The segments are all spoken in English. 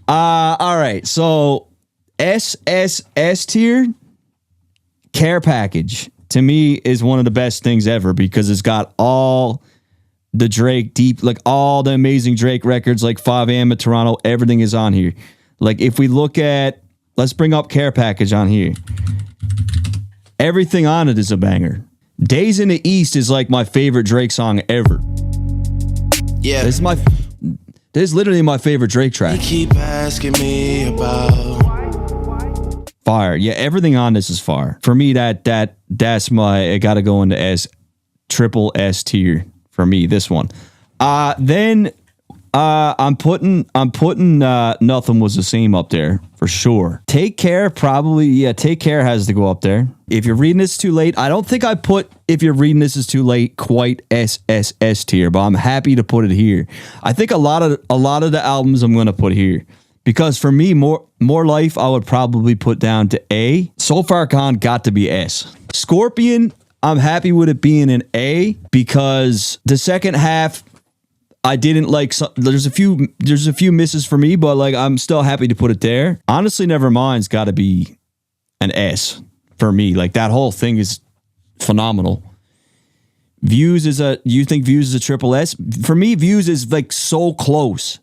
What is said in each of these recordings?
All right. So S tier care package to me is one of the best things ever because it's got all the Drake deep, like all the amazing Drake records, like 5 a.m. at Toronto. Everything is on here. Like if we look at, let's bring up care package on here. Everything on it is a banger. Days in the East is like my favorite Drake song ever. Yeah. This is literally my favorite Drake track. You keep asking me about fire. Yeah, everything on this is fire. For me, that's my, it gotta go into triple S tier for me, this one. Then I'm putting Nothing Was the Same up there for sure. Take Care probably, yeah, Take Care has to go up there. If You're Reading This Too Late, I don't think I put If You're Reading This Is Too Late quite S tier, but I'm happy to put it here. I think a lot of the albums I'm gonna put here because for me, More Life I would probably put down to A. So Far Gone got to be S. Scorpion, I'm happy with it being an A because the second half I didn't like. There's a few misses for me, but like I'm still happy to put it there. Honestly, Nevermind's got to be an S for me. Like that whole thing is phenomenal. Views is you think Views is a triple S? For me, Views is like so close.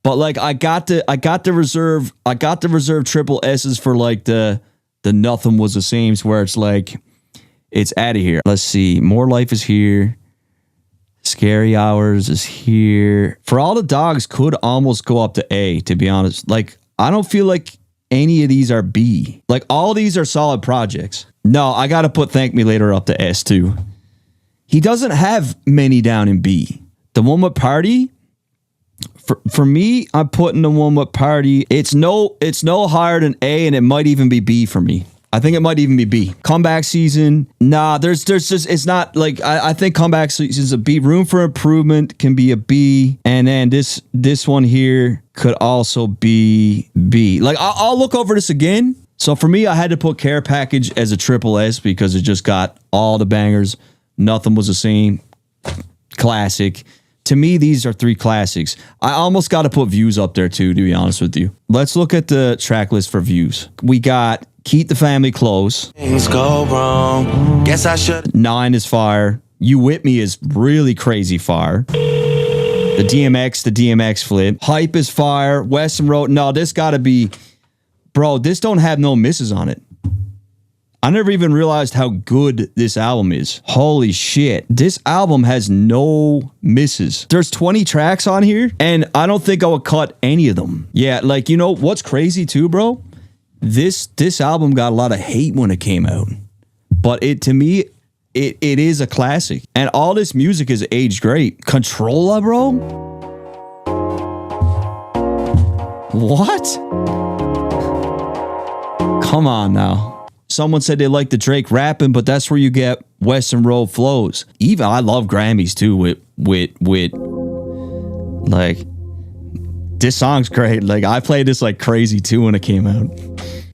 But like I got to reserve triple S's for like the Nothing Was the Same, where it's like it's out of here. Let's see. More Life is here. Scary Hours is here. For All the Dogs could almost go up to A, to be honest. Like, I don't feel like any of these are B. Like, all these are solid projects. No, I got to put Thank Me Later up to S, too. He doesn't have many down in B. The one with Party, for me, I'm putting the one with Party. It's no higher than A, and it might even be B for me. I think it might even be B. Comeback Season. Nah, there's just, it's not like, I think Comeback Season is a B. Room for Improvement can be a B. And then this one here could also be B. Like, I'll look over this again. So for me, I had to put Care Package as a triple S because it just got all the bangers. Nothing Was the Same. Classic. To me, these are three classics. I almost got to put Views up there too, to be honest with you. Let's look at the track list for Views. We got Keep the Family Close. Things go wrong. Guess I should. 9 is fire. You With Me is really crazy fire. The DMX flip. Hype is fire. Western Road. No, this gotta be, bro, this don't have no misses on it. I never even realized how good this album is. Holy shit. This album has no misses. There's 20 tracks on here, and I don't think I would cut any of them. Yeah, like, you know, what's crazy too, bro? This album got a lot of hate when it came out. But to me, it is a classic. And all this music is aged great. Controlla, bro? What? Come on now. Someone said they like the Drake rapping, but that's where you get Western Road flows. Even I love Grammys too with like, this song's great. Like, I played this like crazy too when it came out.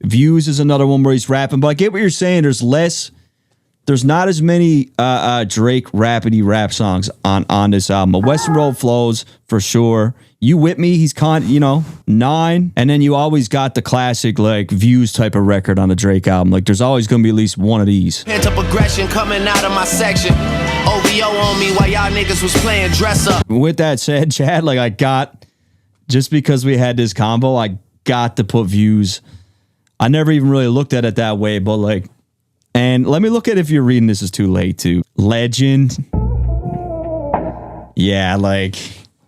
Views is another one where he's rapping, but I get what you're saying. There's not as many Drake rapidy rap songs on this album. But Western Road flows for sure. You With Me, he's 9. And then you always got the classic like Views type of record on the Drake album. Like, there's always gonna be at least one of these. Pent up aggression coming out of my section. OVO on me while y'all niggas was playing dress up. With that said, Chad, like just because we had this combo, I got to put Views. I never even really looked at it that way, but like, and let me look at If You're Reading This Is Too Late too. Legend. Yeah, like,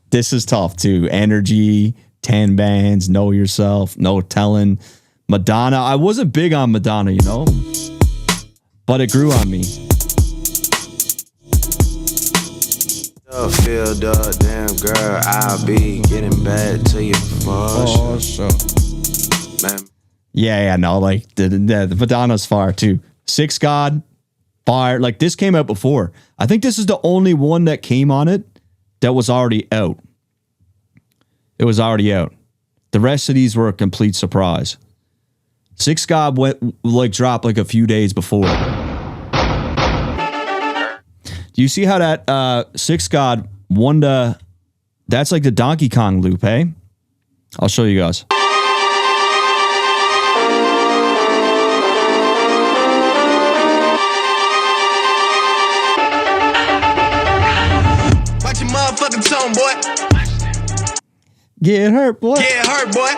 this is tough too. Energy, 10 Bands, Know Yourself, No Telling. Madonna. I wasn't big on Madonna, you know, but it grew on me. Feel the damn girl, I'll be getting back to you for sure. Man. Yeah, no, like the Madonna's fire too. Six God, fire. Like, this came out before. I think this is the only one that came on it that was already out. It was already out. The rest of these were a complete surprise. Six God dropped like a few days before. Do you see how that Six God won that's like the Donkey Kong loop, hey? I'll show you guys. Watch your motherfucking tone, boy. Get hurt, boy. Get hurt, boy.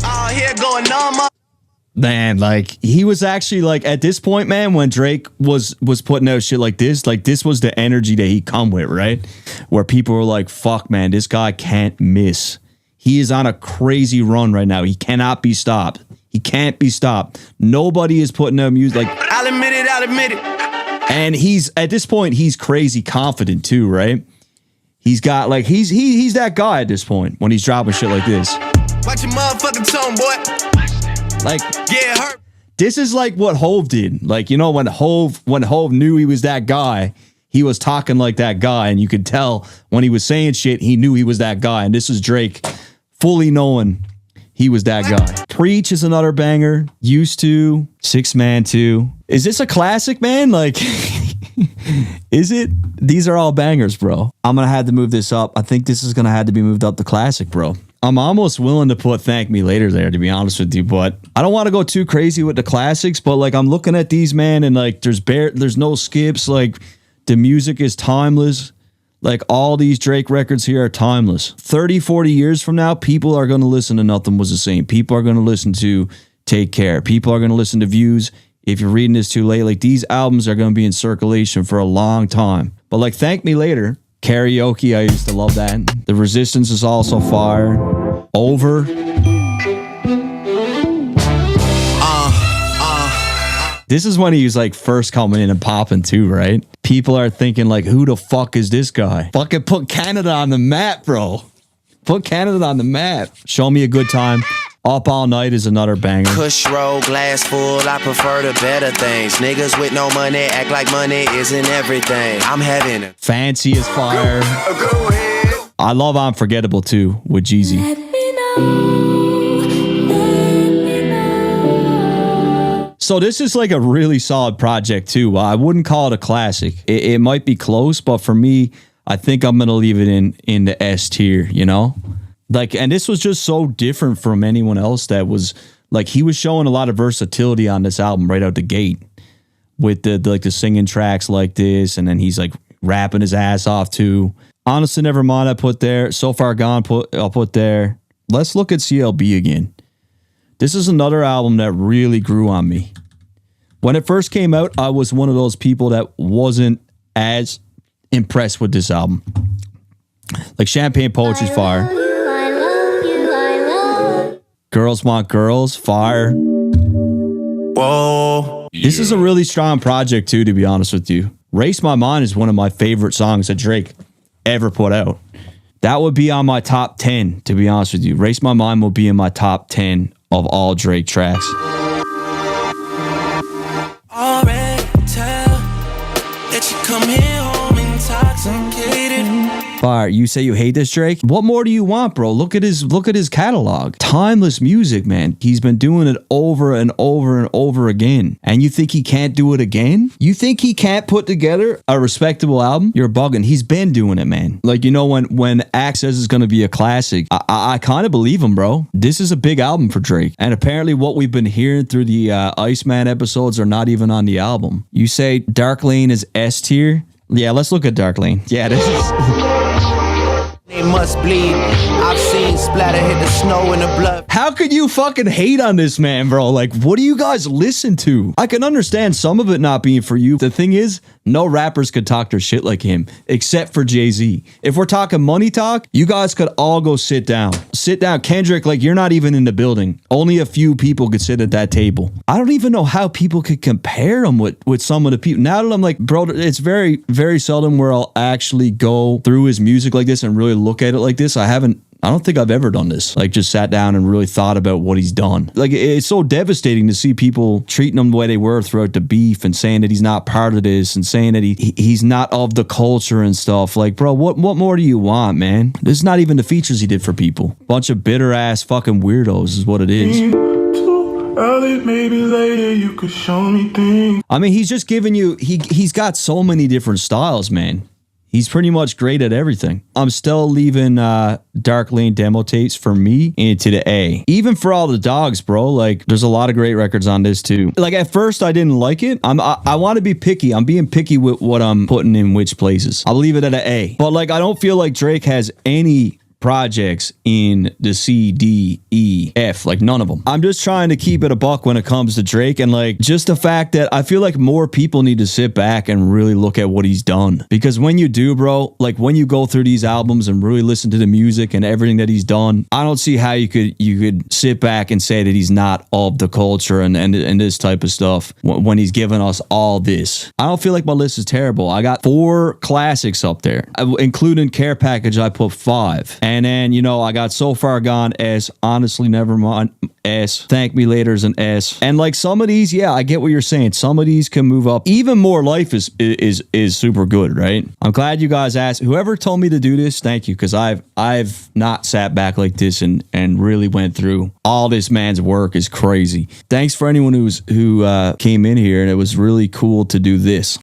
All here going on, Man, like he was actually like at this point, man, when Drake was putting out shit like this was the energy that he come with, right? Where people were like, fuck, man, this guy can't miss. He is on a crazy run right now. He cannot be stopped. He can't be stopped. Nobody is putting out music like I'll admit it, I'll admit it. And he's at this point, he's crazy confident too, right? He's got like he's that guy at this point when he's dropping shit like this. Watch your motherfucking tone, boy. Like, get hurt. This is like what Hove did. Like, you know, when Hove knew he was that guy, he was talking like that guy, and you could tell when he was saying shit, he knew he was that guy. And this is Drake fully knowing he was that guy. Preach is another banger. Used to. 6 Man 2. Is this a classic, man? Like, is it? These are all bangers, bro. I'm gonna have to move this up. I think this is gonna have to be moved up to classic, bro. I'm almost willing to put Thank Me Later there, to be honest with you, but I don't want to go too crazy with the classics, but like I'm looking at these, man, and like there's no skips. Like the music is timeless. Like all these Drake records here are timeless. 30, 40 years from now, people are going to listen to Nothing Was the Same. People are going to listen to Take Care. People are going to listen to Views. If you're reading this too late, like these albums are going to be in circulation for a long time. But like Thank Me Later, Karaoke, I used to love that. The Resistance is also fire. Over. This is when he was like first coming in and popping too, right? People are thinking like, who the fuck is this guy? Fucking put Canada on the map, bro. Put Canada on the map. Show Me a Good Time. Up All Night is another banger. Push roll, glass full, I prefer the better things. Niggas with no money act like money isn't everything. I'm having it. Fancy is fire. Go ahead. I love Unforgettable too with Jeezy. Let me know, let me know. So this is like a really solid project too. I wouldn't call it a classic. It might be close, but for me, I think I'm gonna leave it in the S tier, you know? Like, and this was just so different from anyone else that was like, he was showing a lot of versatility on this album right out the gate with the singing tracks like this. And then he's like rapping his ass off too. Honestly, Nevermind I put there. So Far Gone I'll put there. Let's look at CLB again. This is another album that really grew on me. When it first came out, I was one of those people that wasn't as impressed with this album. Like Champagne Poetry's fire. Girls Want Girls, fire. Whoa. This is a really strong project too, to be honest with you. Race My Mind is one of my favorite songs that Drake ever put out. That would be on my top 10, to be honest with you. Race My Mind will be in my top 10 of all Drake tracks. Already tell that you come here home intoxicated. Fire. You say you hate this, Drake? What more do you want, bro? Look at his catalog. Timeless music, man. He's been doing it over and over and over again. And you think he can't do it again? You think he can't put together a respectable album? You're bugging. He's been doing it, man. Like, you know, when Axe says it's going to be a classic, I kind of believe him, bro. This is a big album for Drake. And apparently what we've been hearing through the Iceman episodes are not even on the album. You say Dark Lane is S tier? Yeah, let's look at Dark Lane. Yeah, this is... They must bleed. I've seen splatter hit the snow in the blood. How could you fucking hate on this man, bro? Like, what do you guys listen to? I can understand some of it not being for you. The thing is, no rappers could talk their shit like him, except for Jay-Z. If we're talking money talk, you guys could all go sit down. Sit down. Kendrick, like, you're not even in the building. Only a few people could sit at that table. I don't even know how people could compare him with some of the people. Now that I'm like, bro, it's very, very seldom where I'll actually go through his music like this and really look at it like this. I don't think I've ever done this. Like, just sat down and really thought about what he's done. Like, it's so devastating to see people treating him the way they were throughout the beef and saying that he's not part of this and saying that he's not of the culture and stuff. Like, bro, what more do you want, man? This is not even the features he did for people. Bunch of bitter ass fucking weirdos is what it is. Maybe later you could show me things. I mean, he's just giving you, he's got so many different styles, man. He's pretty much great at everything. I'm still leaving Dark Lane demo tapes for me into the A. Even for all the dogs, bro. Like, there's a lot of great records on this too. Like, at first I didn't like it. I want to be picky. I'm being picky with what I'm putting in which places. I'll leave it at an A. But like, I don't feel like Drake has any projects in the C, D, E, F, like none of them. I'm just trying to keep it a buck when it comes to Drake, and like just the fact that I feel like more people need to sit back and really look at what he's done. Because when you do, bro, like when you go through these albums and really listen to the music and everything that he's done, I don't see how you could sit back and say that he's not of the culture and this type of stuff when he's given us all this. I don't feel like my list is terrible. I got 4 classics up there, including Care Package. I put 5. And then, you know, I got So Far Gone S, Honestly Nevermind S, Thank Me Later's an S. And like some of these, yeah, I get what you're saying. Some of these can move up. Even More Life is super good, right? I'm glad you guys asked. Whoever told me to do this, thank you, because I've not sat back like this and really went through all this man's work. Is crazy. Thanks for anyone who came in here, and it was really cool to do this.